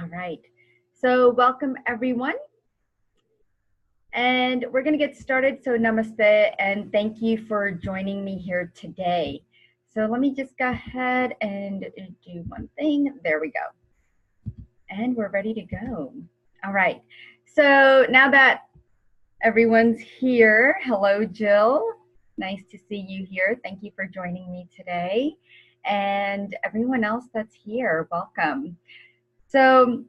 All right. So welcome everyone. And we're going to get started. So namaste and thank you for joining me here today. So let me just go ahead and do one thing. There we go. And we're ready to go. All right. So now that everyone's here, hello, Jill. Nice to see you here. Thank you for joining me today. And everyone else that's here, welcome. So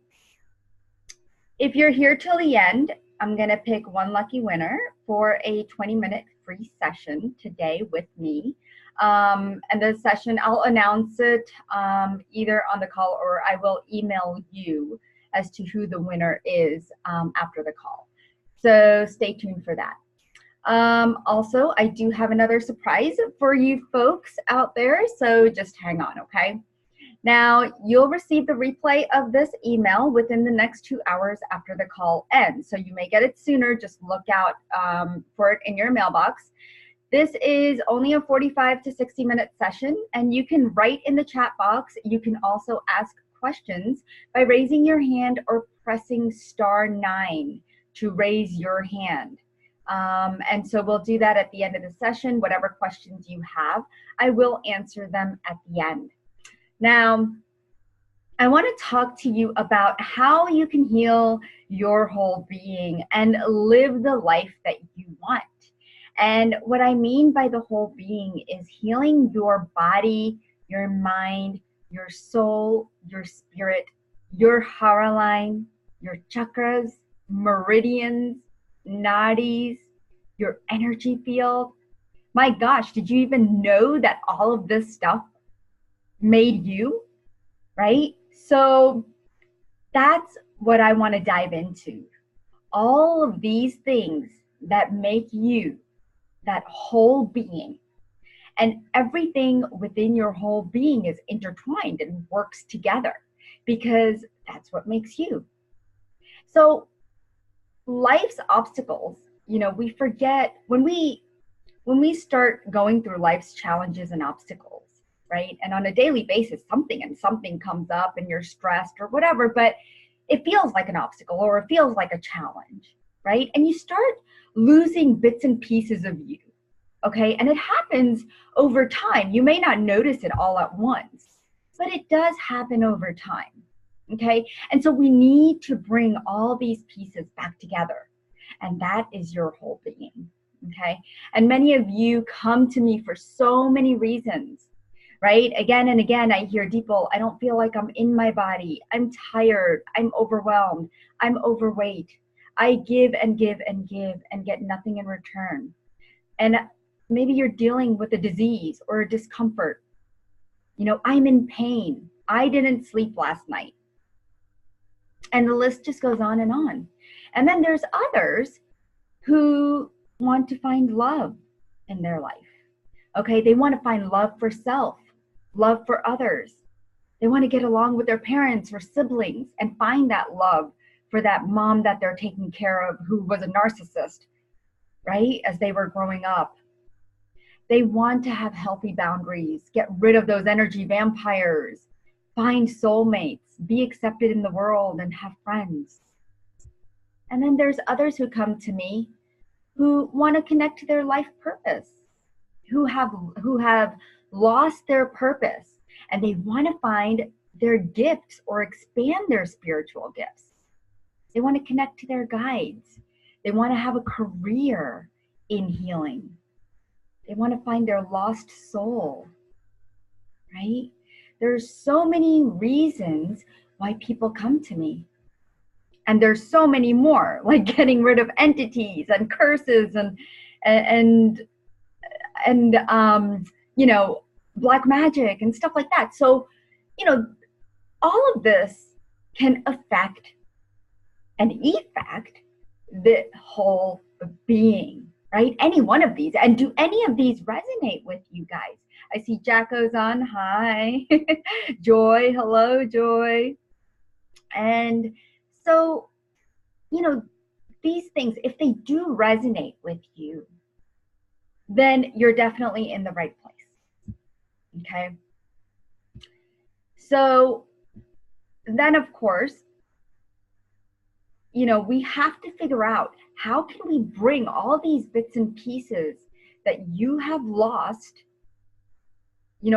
if you're here till the end, I'm going to pick one lucky winner for a 20-minute free session today with me. And the session, I'll announce it either on the call or I will email you as to who the winner is after the call. So stay tuned for that. Also, I do have another surprise for you folks out there, so just hang on, okay? Now, you'll receive the replay of this email within the next 2 hours after the call ends. So you may get it sooner, just look out for it in your mailbox. This is only a 45 to 60-minute session, and you can write in the chat box. You can also ask questions by raising your hand or pressing *9 to raise your hand. And so we'll do that at the end of the session. Whatever questions you have, I will answer them at the end. Now, I want to talk to you about how you can heal your whole being and live the life that you want. And what I mean by the whole being is healing your body, your mind, your soul, your spirit, your hara line, your chakras, meridians, nadis, your energy field. My gosh, did you even know that all of this stuff made you, right? So that's what I want to dive into. All of these things that make you that whole being, and everything within your whole being is intertwined and works together because that's what makes you. So life's obstacles, we forget when we start going through life's challenges and obstacles, right? And on a daily basis, something comes up and you're stressed or whatever, but it feels like an obstacle or it feels like a challenge, right? And you start losing bits and pieces of you, okay? And it happens over time. You may not notice it all at once, but it does happen over time, okay? And so we need to bring all these pieces back together, and that is your whole being, okay? And many of you come to me for so many reasons, right? Again and again, I hear, Deepal, I don't feel like I'm in my body. I'm tired. I'm overwhelmed. I'm overweight. I give and give and give and get nothing in return. And maybe you're dealing with a disease or a discomfort. I'm in pain. I didn't sleep last night. And the list just goes on and on. And then there's others who want to find love in their life. Okay, they want to find love for self, love for others. They want to get along with their parents or siblings and find that love for that mom that they're taking care of who was a narcissist, right, as they were growing up. They want to have healthy boundaries, get rid of those energy vampires, find soulmates, be accepted in the world, and have friends. And then there's others who come to me who want to connect to their life purpose, who have lost their purpose, and they want to find their gifts or expand their spiritual gifts. They want to connect to their guides. They want to have a career in healing. They want to find their lost soul, right? There's so many reasons why people come to me. And there's so many more, like getting rid of entities and curses and black magic and stuff like that. So, all of this can affect and effect the whole being, right? Any one of these. And do any of these resonate with you guys? I see Jacko's on. Hi. Joy. Hello, Joy. And so, these things, if they do resonate with you, then you're definitely in the right place. Okay. So then, of course, we have to figure out, how can we bring all these bits and pieces that you have lost,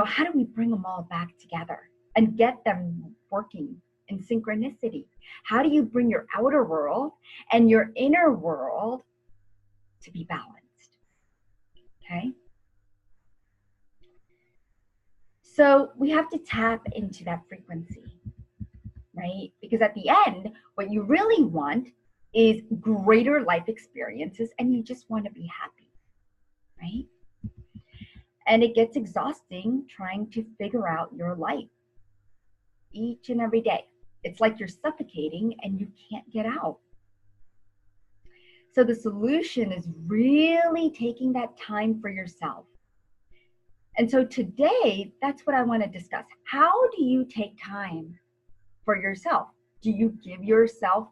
how do we bring them all back together and get them working in synchronicity? How do you bring your outer world and your inner world to be balanced? Okay. So we have to tap into that frequency, right? Because at the end, what you really want is greater life experiences, and you just want to be happy, right? And it gets exhausting trying to figure out your life each and every day. It's like you're suffocating and you can't get out. So the solution is really taking that time for yourself. And so today, that's what I want to discuss. How do you take time for yourself? Do you give yourself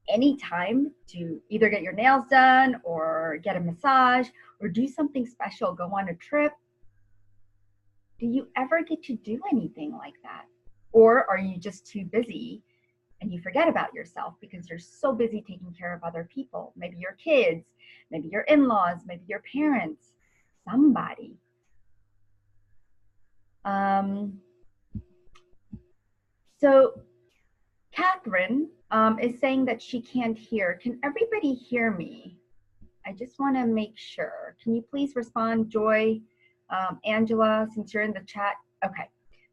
any time to either get your nails done or get a massage or do something special, go on a trip? Do you ever get to do anything like that? Or are you just too busy and you forget about yourself because you're so busy taking care of other people? Maybe your kids, maybe your in-laws, maybe your parents, somebody. So Catherine is saying that she can't hear. Can everybody hear me? I just want to make sure. Can you please respond, Joy, Angela, since you're in the chat? Okay,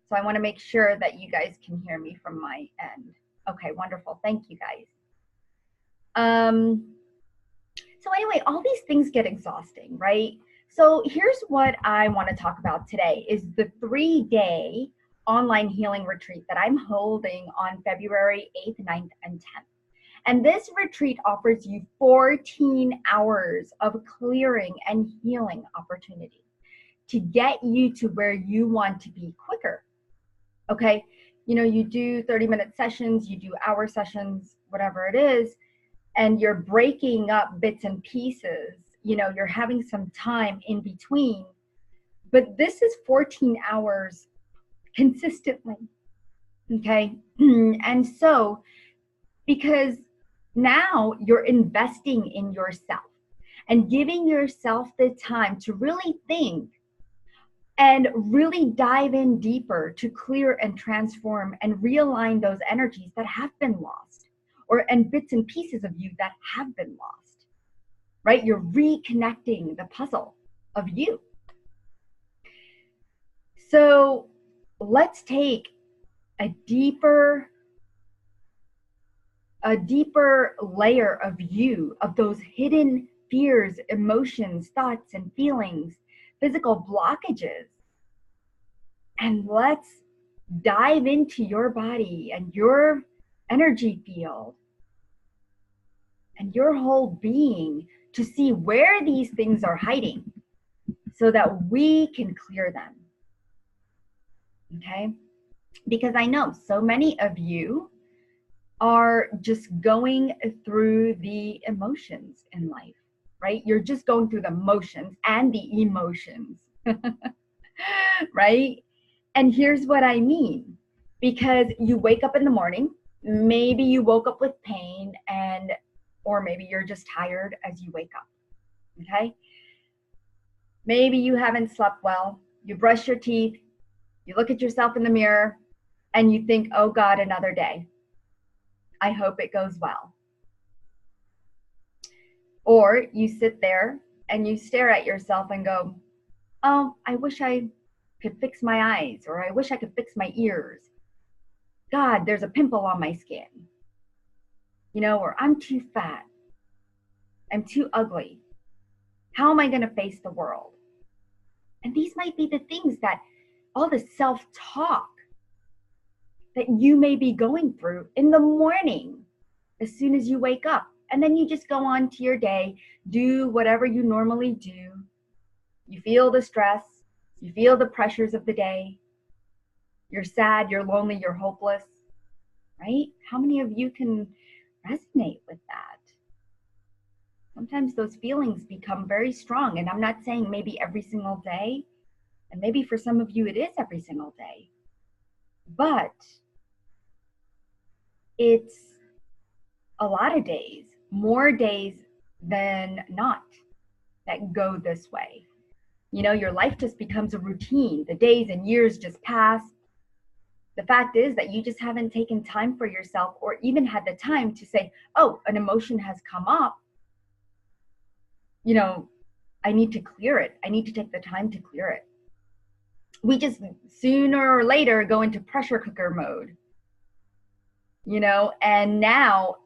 so I want to make sure that you guys can hear me from my end. Okay, wonderful. Thank you, guys. So anyway, all these things get exhausting, right? So here's what I want to talk about today is the 3-day online healing retreat that I'm holding on February 8th, 9th, and 10th. And this retreat offers you 14 hours of clearing and healing opportunity to get you to where you want to be quicker. Okay, you do 30-minute sessions, you do hour sessions, whatever it is, and you're breaking up bits and pieces. You're having some time in between, but this is 14 hours consistently. Okay, and so because now you're investing in yourself and giving yourself the time to really think and really dive in deeper to clear and transform and realign those energies that have been lost, and bits and pieces of you that have been lost, right? You're reconnecting the puzzle of you. So let's take a deeper layer of you, of those hidden fears, emotions, thoughts, and feelings, physical blockages. And let's dive into your body and your energy field and your whole being to see where these things are hiding so that we can clear them. Okay? Because I know so many of you are just going through the emotions in life, right? You're just going through the motions and the emotions, right? And here's what I mean. Because you wake up in the morning, maybe you woke up with pain, or maybe you're just tired as you wake up, okay? Maybe you haven't slept well, you brush your teeth, you look at yourself in the mirror, and you think, oh God, another day. I hope it goes well. Or you sit there and you stare at yourself and go, oh, I wish I could fix my eyes, or I wish I could fix my ears. God, there's a pimple on my skin. Or I'm too fat. I'm too ugly. How am I going to face the world? And these might be the things that all the self-talk that you may be going through in the morning as soon as you wake up. And then you just go on to your day, do whatever you normally do. You feel the stress, you feel the pressures of the day. You're sad, you're lonely, you're hopeless, right? How many of you can resonate with that? Sometimes those feelings become very strong. And I'm not saying maybe every single day, and maybe for some of you it is every single day. But it's a lot of days, more days than not, that go this way. You know, your life just becomes a routine. The days and years just pass. The fact is that you just haven't taken time for yourself, or even had the time to say, oh, an emotion has come up. You know, I need to clear it. I need to take the time to clear it. We just sooner or later go into pressure cooker mode, you know, and now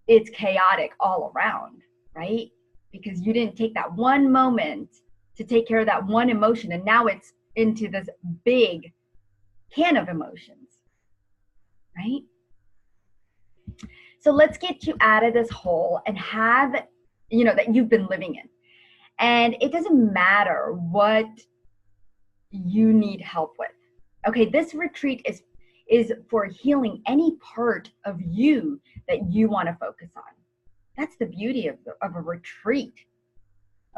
it's chaotic all around, right? Because you didn't take that one moment to take care of that one emotion, and now it's into this big can of emotions, right? So let's get you out of this hole and have, you know, that you've been living in. And it doesn't matter what you need help with. Okay, this retreat is for healing any part of you that you want to focus on. That's the beauty of a retreat.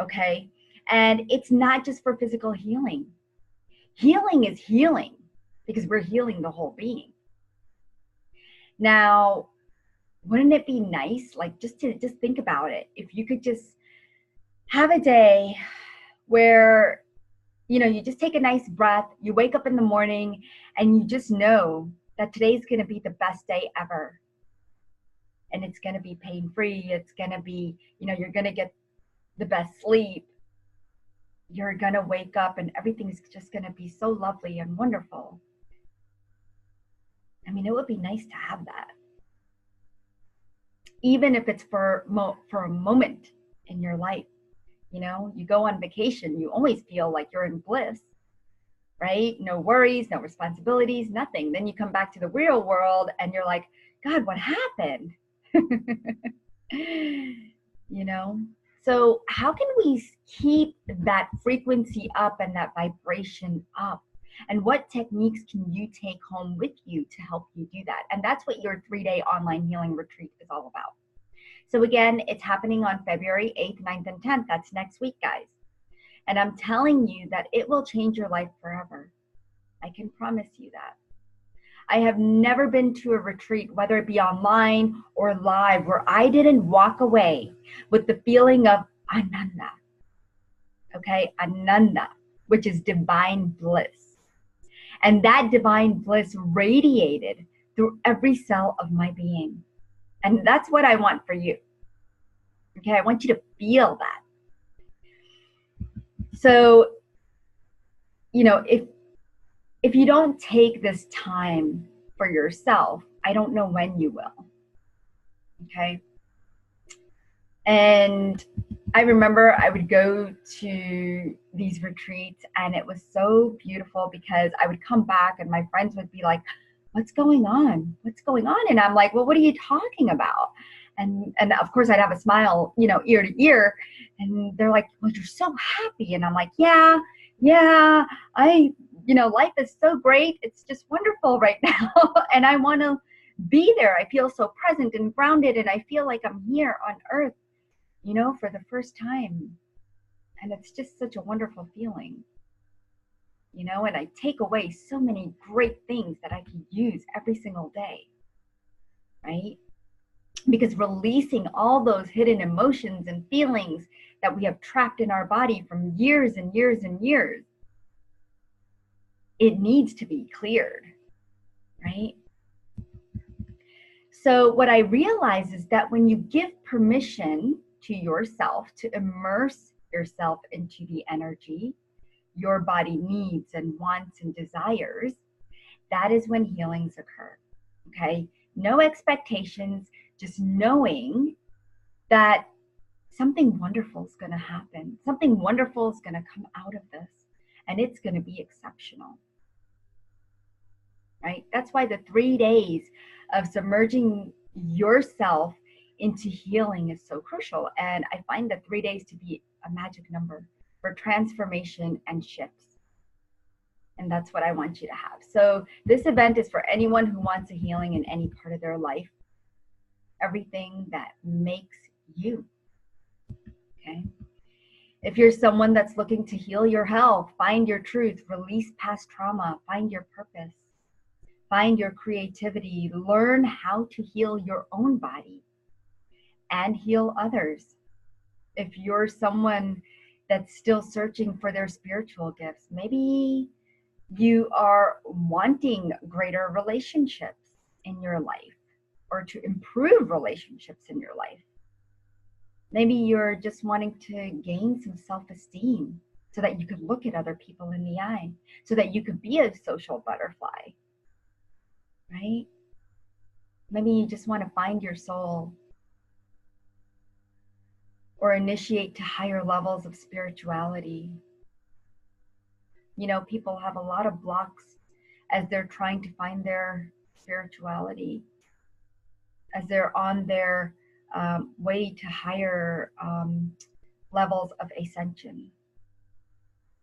Okay, and it's not just for physical healing. Healing is healing because we're healing the whole being. Now, wouldn't it be nice, like, just think about it, if you could just have a day where, you know, you just take a nice breath, you wake up in the morning and you just know that today's going to be the best day ever. And it's going to be pain-free. It's going to be, you know, you're going to get the best sleep. You're going to wake up and everything's just going to be so lovely and wonderful. I mean, it would be nice to have that. Even if it's for a moment in your life. You know, you go on vacation, you always feel like you're in bliss, right? No worries, no responsibilities, nothing. Then you come back to the real world and you're like, God, what happened? You know? So how can we keep that frequency up and that vibration up? And what techniques can you take home with you to help you do that? And that's what your 3-day online healing retreat is all about. So again, it's happening on February 8th, 9th, and 10th. That's next week, guys. And I'm telling you that it will change your life forever. I can promise you that. I have never been to a retreat, whether it be online or live, where I didn't walk away with the feeling of Ananda. Okay, Ananda, which is divine bliss. And that divine bliss radiated through every cell of my being. And that's what I want for you. Okay, I want you to feel that. So, you know, if you don't take this time for yourself, I don't know when you will. Okay. And I remember I would go to these retreats and it was so beautiful because I would come back and my friends would be like, what's going on? What's going on? And I'm like, well, what are you talking about? And of course I'd have a smile, you know, ear to ear. And they're like, well, you're so happy. And I'm like, yeah, you know, life is so great. It's just wonderful right now. And I want to be there. I feel so present and grounded. And I feel like I'm here on earth, you know, for the first time. And it's just such a wonderful feeling, you know, and I take away so many great things that I can use every single day, right? Because releasing all those hidden emotions and feelings that we have trapped in our body from years and years and years, it needs to be cleared, right? So what I realize is that when you give permission to yourself to immerse yourself into the energy your body needs and wants and desires, that is when healings occur, okay? No expectations, just knowing that something wonderful is going to happen. Something wonderful is going to come out of this, and it's going to be exceptional, right? That's why the 3 days of submerging yourself into healing is so crucial. And I find the 3 days to be a magic number for transformation and shifts. And that's what I want you to have. So this event is for anyone who wants a healing in any part of their life. Everything that makes you, okay? If you're someone that's looking to heal your health, find your truth, release past trauma, find your purpose, find your creativity, learn how to heal your own body, and heal others. If you're someone that's still searching for their spiritual gifts, maybe you are wanting greater relationships in your life or to improve relationships in your life. Maybe you're just wanting to gain some self-esteem so that you could look at other people in the eye, so that you could be a social butterfly, right? Maybe you just want to find your soul or initiate to higher levels of spirituality. You know, people have a lot of blocks as they're trying to find their spirituality, as they're on their way to higher levels of ascension.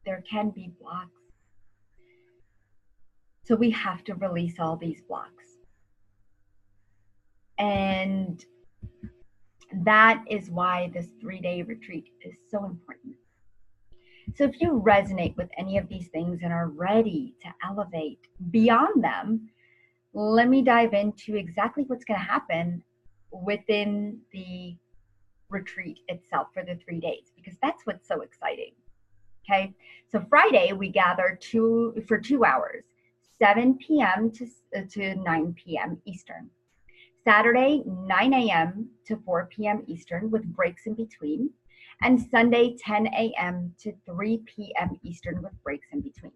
There can be blocks. So we have to release all these blocks. And that is why this 3-day retreat is so important. So if you resonate with any of these things and are ready to elevate beyond them, let me dive into exactly what's going to happen within the retreat itself for the 3 days, because that's what's so exciting. Okay, so Friday we gather for 2 hours, 7 p.m. to 9 p.m. Eastern. Saturday, 9 a.m. to 4 p.m. Eastern with breaks in between. And Sunday, 10 a.m. to 3 p.m. Eastern with breaks in between.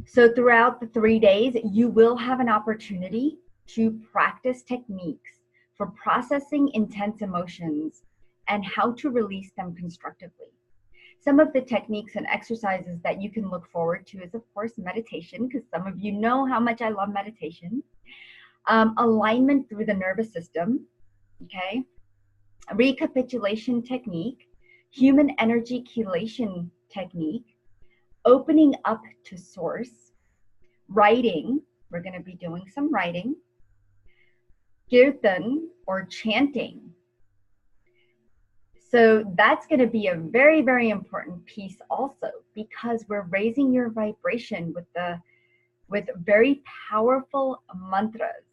So throughout the 3 days, you will have an opportunity to practice techniques for processing intense emotions and how to release them constructively. Some of the techniques and exercises that you can look forward to is, of course, meditation, because some of you know how much I love meditation. Alignment through the nervous system, okay? A recapitulation technique, human energy chelation technique, opening up to source, writing, we're going to be doing some writing, kirtan or chanting. So that's going to be a very, very important piece also, because we're raising your vibration with very powerful mantras.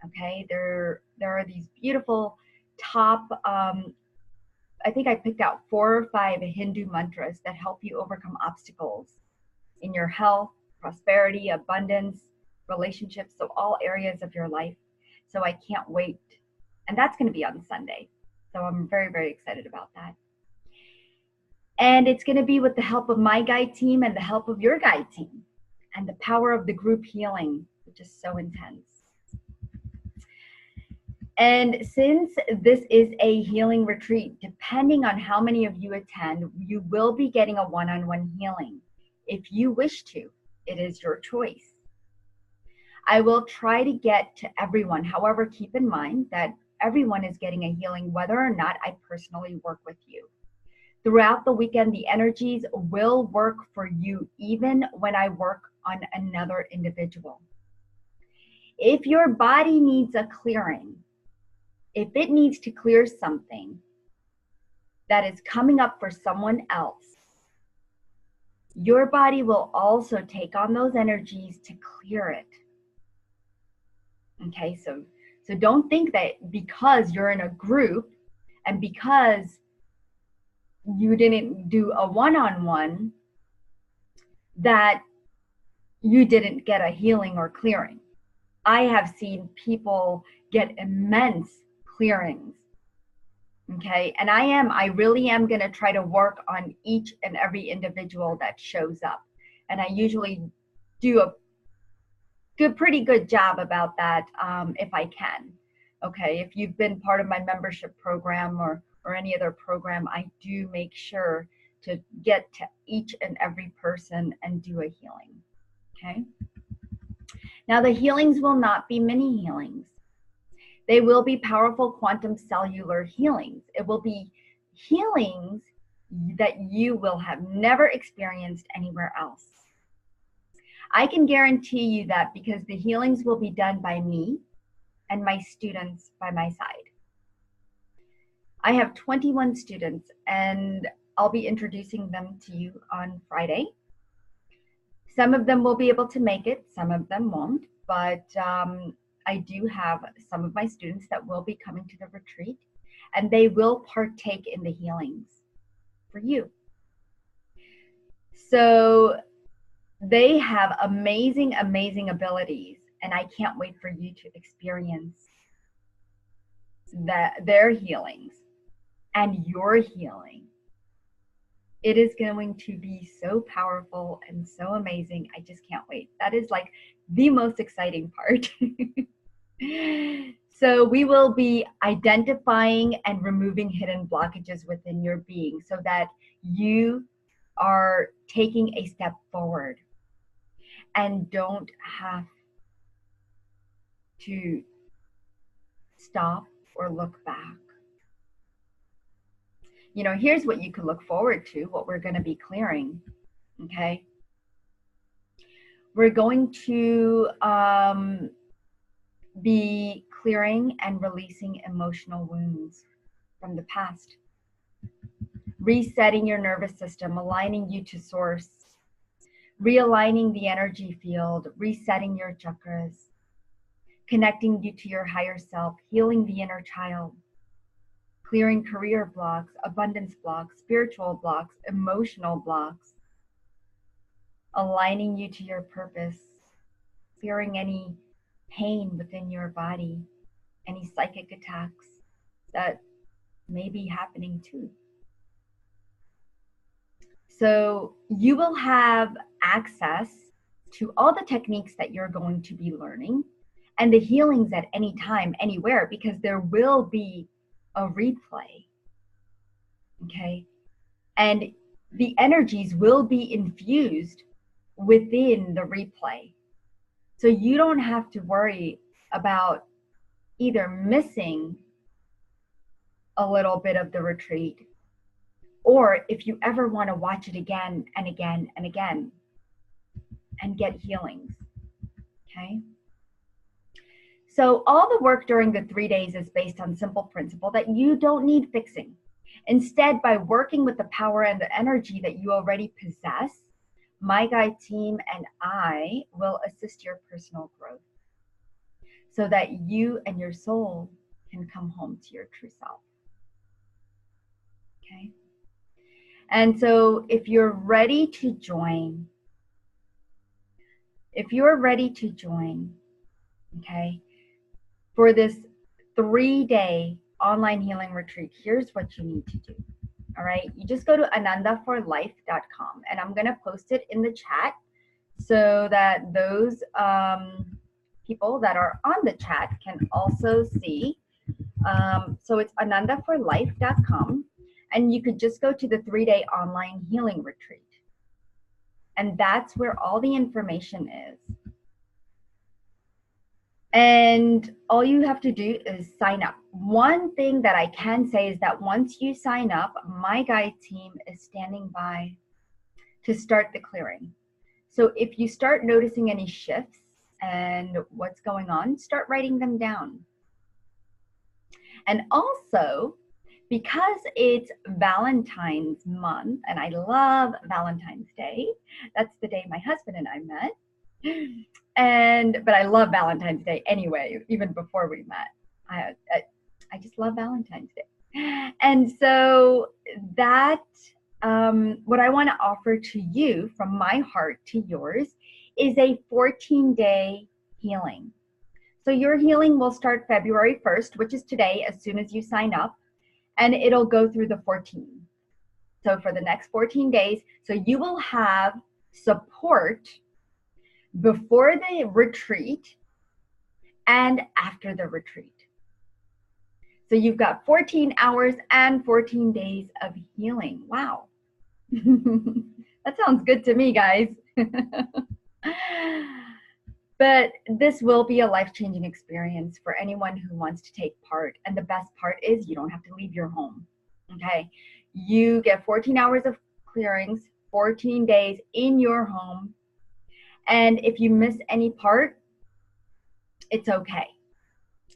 Okay, there are these beautiful top, I think I picked out 4 or 5 Hindu mantras that help you overcome obstacles in your health, prosperity, abundance, relationships, so all areas of your life. So I can't wait. And that's going to be on Sunday. So I'm very, very excited about that. And it's going to be with the help of my guide team and the help of your guide team and the power of the group healing, which is so intense. And since this is a healing retreat, depending on how many of you attend, you will be getting a one-on-one healing. If you wish to, it is your choice. I will try to get to everyone. However, keep in mind that everyone is getting a healing, whether or not I personally work with you. Throughout the weekend, the energies will work for you, even when I work on another individual. If your body needs a clearing, if it needs to clear something that is coming up for someone else, your body will also take on those energies to clear it. Okay, so don't think that because you're in a group and because you didn't do a one-on-one that you didn't get a healing or clearing. I have seen people get immense clearings. Okay, and I really am going to try to work on each and every individual that shows up. And I usually do a pretty good job about that if I can. Okay, if you've been part of my membership program or any other program, I do make sure to get to each and every person and do a healing. Okay. Now the healings will not be mini healings. They will be powerful quantum cellular healings. It will be healings that you will have never experienced anywhere else. I can guarantee you that because the healings will be done by me and my students by my side. I have 21 students and I'll be introducing them to you on Friday. Some of them will be able to make it, some of them won't, but I do have some of my students that will be coming to the retreat, and they will partake in the healings for you. So they have amazing, amazing abilities, and I can't wait for you to experience their healings and your healing. It is going to be so powerful and so amazing. I just can't wait. That is like the most exciting part. So we will be identifying and removing hidden blockages within your being so that you are taking a step forward and don't have to stop or look back. You know, here's what you can look forward to, what we're going to be clearing, okay? We're going to be clearing and releasing emotional wounds from the past, resetting your nervous system, aligning you to source, realigning the energy field, resetting your chakras, connecting you to your higher self, healing the inner child, clearing career blocks, abundance blocks, spiritual blocks, emotional blocks, aligning you to your purpose, clearing any pain within your body, any psychic attacks that may be happening too. So you will have access to all the techniques that you're going to be learning and the healings at any time, anywhere, because there will be a replay, okay? And the energies will be infused within the replay. So you don't have to worry about either missing a little bit of the retreat, or if you ever want to watch it again and again and again and get healings, okay? So all the work during the 3 days is based on simple principle that you don't need fixing. Instead, by working with the power and the energy that you already possess, my guide team and I will assist your personal growth so that you and your soul can come home to your true self. Okay? And so if you're ready to join, okay, for this 3-day online healing retreat, here's what you need to do. All right, you just go to anandaforlife.com, and I'm going to post it in the chat so that those people that are on the chat can also see. So it's anandaforlife.com, and you could just go to the 3-day online healing retreat. And that's where all the information is. And all you have to do is sign up. One thing that I can say is that once you sign up, my guide team is standing by to start the clearing. So if you start noticing any shifts and what's going on, start writing them down. And also, because it's Valentine's month, and I love Valentine's Day, that's the day my husband and I met. But I love Valentine's Day anyway, even before we met. I just love Valentine's Day. And so that, what I want to offer to you from my heart to yours is a 14-day healing. So your healing will start February 1st, which is today, as soon as you sign up, and it'll go through the 14th. So for the next 14 days, so you will have support before the retreat and after the retreat. So you've got 14 hours and 14 days of healing. Wow. That sounds good to me, guys. But this will be a life-changing experience for anyone who wants to take part. And the best part is you don't have to leave your home, okay? You get 14 hours of clearings, 14 days in your home. And if you miss any part, it's okay.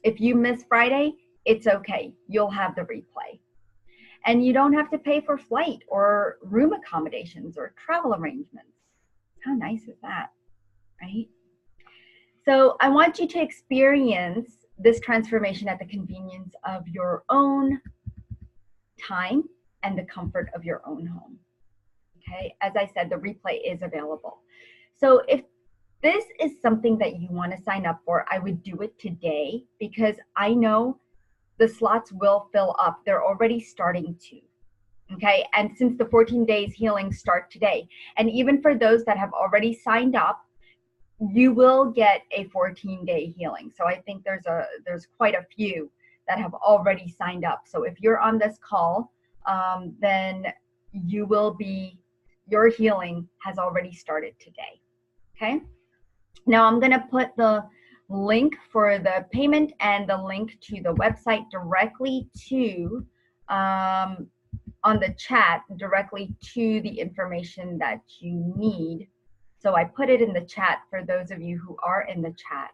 If you miss Friday, it's okay. You'll have the replay. And you don't have to pay for flight or room accommodations or travel arrangements. How nice is that, right? So I want you to experience this transformation at the convenience of your own time and the comfort of your own home. Okay, as I said, the replay is available. So if this is something that you want to sign up for, I would do it today, because I know the slots will fill up. They're already starting to. Okay, and since the 14 days healing start today, and even for those that have already signed up, you will get a 14-day healing. So I think there's quite a few that have already signed up. So if you're on this call, then your healing has already started today. Okay. Now I'm going to put the link for the payment and the link to the website directly to on the chat, directly to the information that you need. So I put it in the chat for those of you who are in the chat.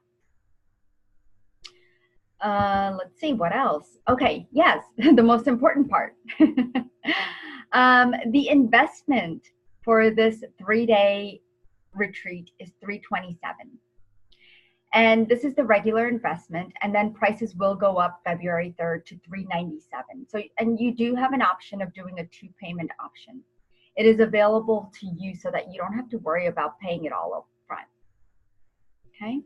Let's see, what else? Okay, yes, the most important part. The investment for this 3-day retreat is $327. And this is the regular investment, and then prices will go up February 3rd to $397. So, and you do have an option of doing a 2-payment option. It is available to you so that you don't have to worry about paying it all up front. Okay.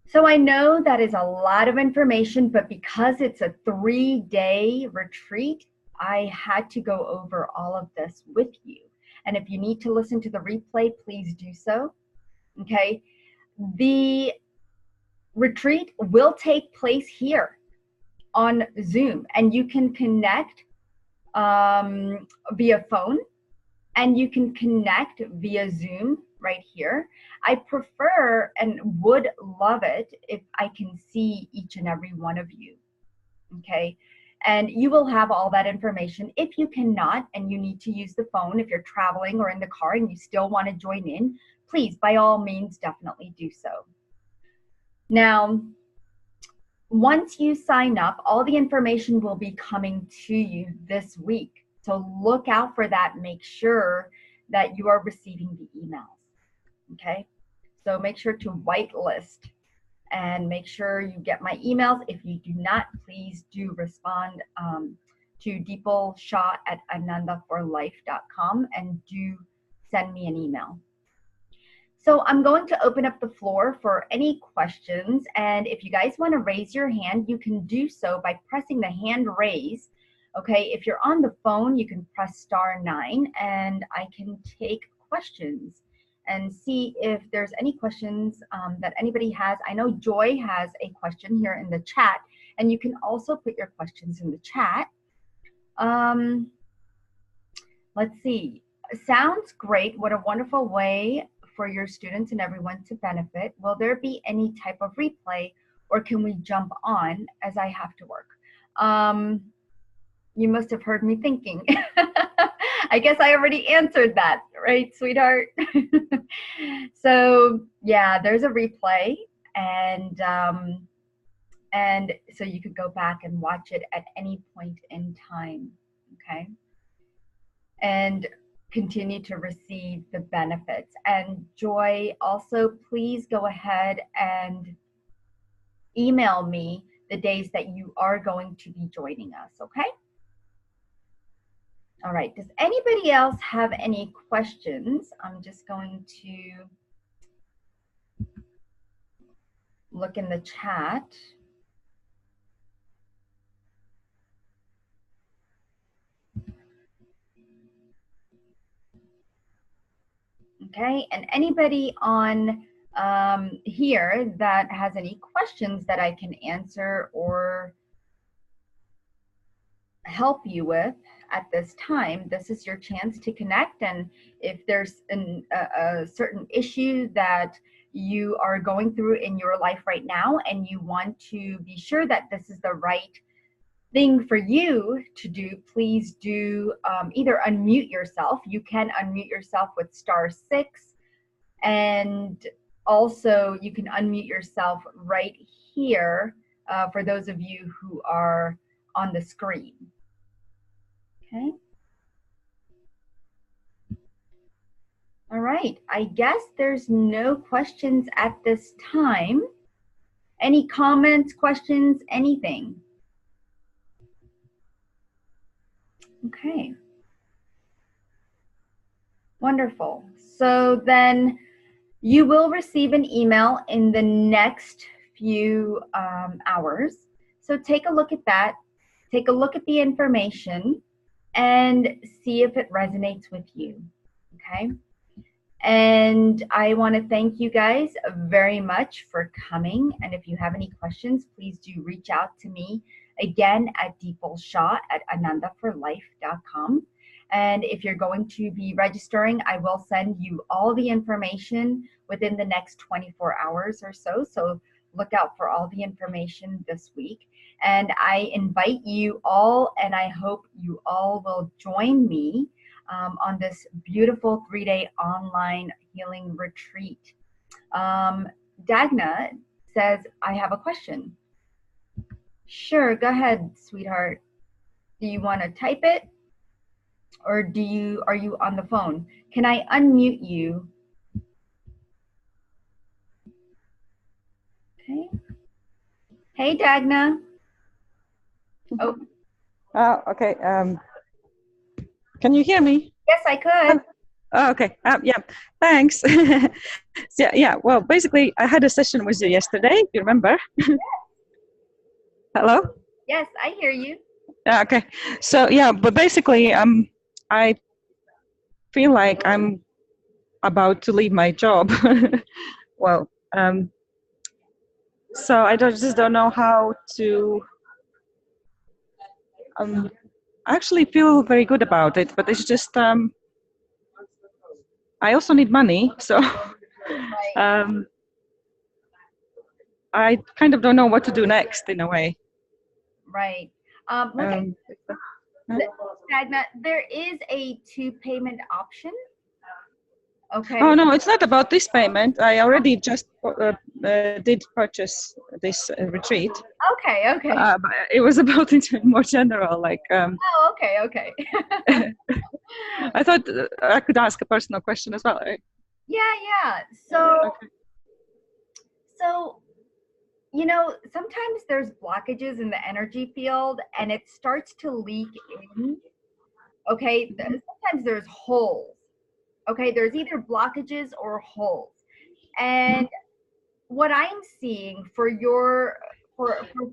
So I know that is a lot of information, but because it's a 3-day retreat, I had to go over all of this with you. And if you need to listen to the replay, please do so. Okay. The retreat will take place here on Zoom, and you can connect via phone, and you can connect via Zoom right here. I prefer and would love it if I can see each and every one of you. Okay. And you will have all that information. If you cannot and you need to use the phone, if you're traveling or in the car and you still want to join in, please, by all means, definitely do so. Now, once you sign up, all the information will be coming to you this week. So look out for that. Make sure that you are receiving the emails. Okay. So make sure to whitelist and make sure you get my emails. If you do not, please do respond to deepalshah@anandaforlife.com and do send me an email. So I'm going to open up the floor for any questions. And if you guys want to raise your hand, you can do so by pressing the hand raise. Okay, if you're on the phone, you can press *9 and I can take questions and see if there's any questions that anybody has. I know Joy has a question here in the chat, and you can also put your questions in the chat. Let's see. Sounds great. What a wonderful way for your students and everyone to benefit. Will there be any type of replay, or can we jump on as I have to work? You must have heard me thinking. I guess I already answered that, right, sweetheart? So yeah, there's a replay, and so you could go back and watch it at any point in time, okay? And continue to receive the benefits. And Joy, also please go ahead and email me the days that you are going to be joining us, okay? All right, does anybody else have any questions? I'm just going to look in the chat. Okay, and anybody on here that has any questions that I can answer or help you with at this time, this is your chance to connect. And if there's a certain issue that you are going through in your life right now and you want to be sure that this is the right thing for you to do, please do either unmute yourself. You can unmute yourself with *6, and also you can unmute yourself right here for those of you who are on the screen. Okay. All right. I guess there's no questions at this time. Any comments, questions, anything? Okay. Wonderful. So then you will receive an email in the next few hours. So take a look at that. Take a look at the information and see if it resonates with you. Okay. And I want to thank you guys very much for coming. And if you have any questions, please do reach out to me again at deepalshah@anandaforlife.com. And if you're going to be registering, I will send you all the information within the next 24 hours or so. So look out for all the information this week. And I invite you all, and I hope you all will join me on this beautiful 3-day online healing retreat. Dagna says, I have a question. Sure, go ahead, sweetheart. Do you want to type it? Or are you on the phone? Can I unmute you? Okay. Hey, Dagna. Oh. Okay. Can you hear me? Yes, I could. Okay. Yeah. Thanks. Yeah. Well, basically, I had a session with you yesterday. You remember? Hello? Yes, I hear you. Okay. So yeah, but basically, I feel like I'm about to leave my job. Well, so I just don't know how to. I actually feel very good about it, but it's just I also need money, so I kind of don't know what to do next in a way. Right. Dagna, there is a 2-payment option. Okay. Oh no, it's not about this payment. I already just did purchase this retreat. Okay. But it was about it more general, like. Oh, okay. I thought I could ask a personal question as well, right? Yeah. So, you know, sometimes there's blockages in the energy field and it starts to leak in. Okay. Sometimes there's holes. Okay. There's either blockages or holes. And what I'm seeing for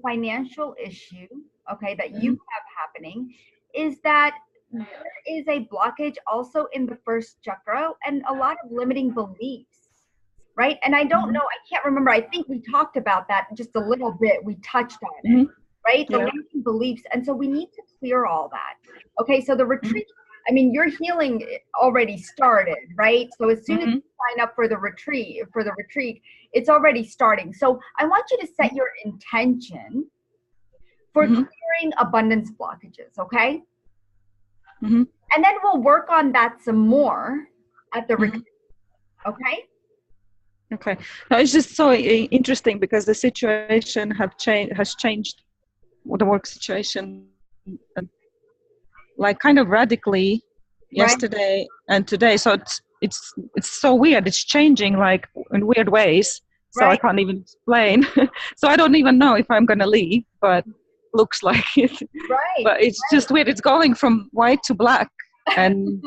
financial issue, okay, that you have happening is that there is a blockage also in the first chakra and a lot of limiting beliefs, right? And I don't know, I can't remember. I think we talked about that just a little bit. We touched on it, right? The limiting beliefs. And so we need to clear all that. Okay, so the retreat, I mean, your healing already started, right? So as soon as you sign up for the retreat, it's already starting. So I want you to set your intention for clearing abundance blockages, okay? And then we'll work on that some more at the retreat, okay? Okay. No, it's just so interesting because the situation has changed, the work situation, like kind of radically yesterday and today. So it's so weird. It's changing like in weird ways. So I can't even explain. So I don't even know if I'm gonna leave, but looks like it. But it's just weird. It's going from white to black and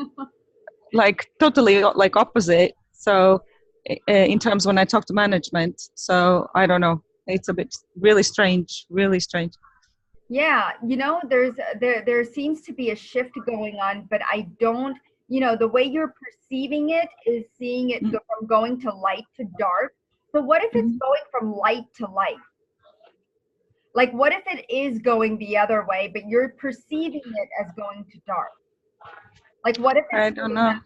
like totally like opposite. So in terms when I talk to management, so I don't know. It's a bit really strange. Yeah, you know, there seems to be a shift going on, but I don't, you know, the way you're perceiving it is seeing it go from going to light to dark. So what if it's going from light to light? Like, what if it is going the other way, but you're perceiving it as going to dark? Like, what if it's I don't know.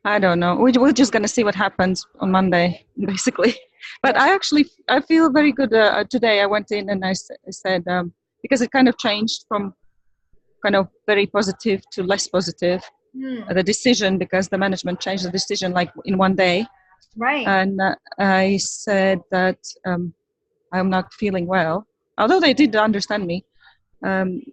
I don't know. We're just gonna see what happens on Monday, basically. But I feel very good today. I went in and I said because it kind of changed from kind of very positive to less positive. The decision, because the management changed the decision like in one day. Right. And I said that I'm not feeling well, although they did understand me. And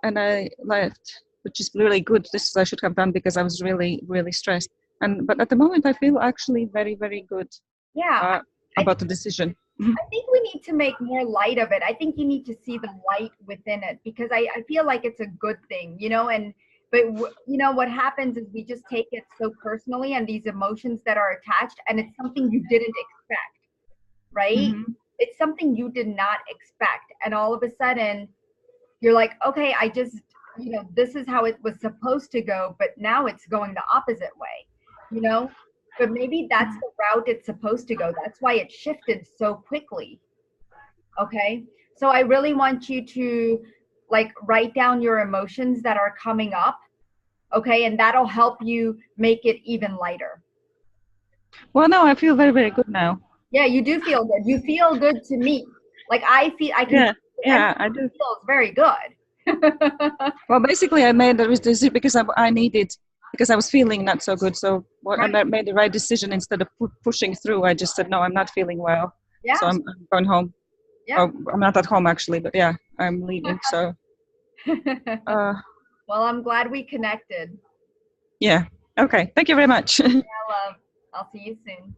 I left. which is really good. This I should have done because I was really, really stressed. But at the moment, I feel actually very, very good Yeah. about the decision. I think we need to make more light of it. I think you need to see the light within it because I feel like it's a good thing, but what happens is we just take it so personally and these emotions that are attached, and it's something you didn't expect, right? Mm-hmm. It's something you did not expect. And all of a sudden you're like, okay, I just, this is how it was supposed to go, but now it's going the opposite way. But maybe that's the route it's supposed to go. That's why it shifted so quickly. Okay. So I really want you to write down your emotions that are coming up. Okay. And that'll help you make it even lighter. Well, no, I feel very, very good now. Yeah, you do feel good. You feel good to me. Like I can. Yeah, I do. Feels very good. Well, basically, I made the decision because I needed, because I was feeling not so good. So Right. I made the right decision instead of pushing through. I just said, no, I'm not feeling well. Yeah. So I'm going home. Yeah. Oh, I'm not at home actually, but yeah, I'm leaving. So. Well, I'm glad we connected. Yeah. Okay. Thank you very much. Yeah, love. I'll see you soon.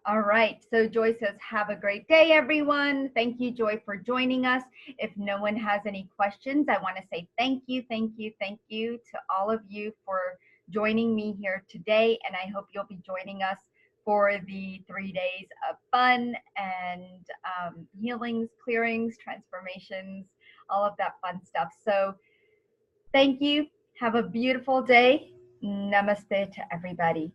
All right. So Joy says, have a great day, everyone. Thank you, Joy, for joining us. If no one has any questions, I want to say thank you to all of you for joining me here today. And I hope you'll be joining us for the 3 days of fun and healings, clearings, transformations, all of that fun stuff. So thank you. Have a beautiful day. Namaste to everybody.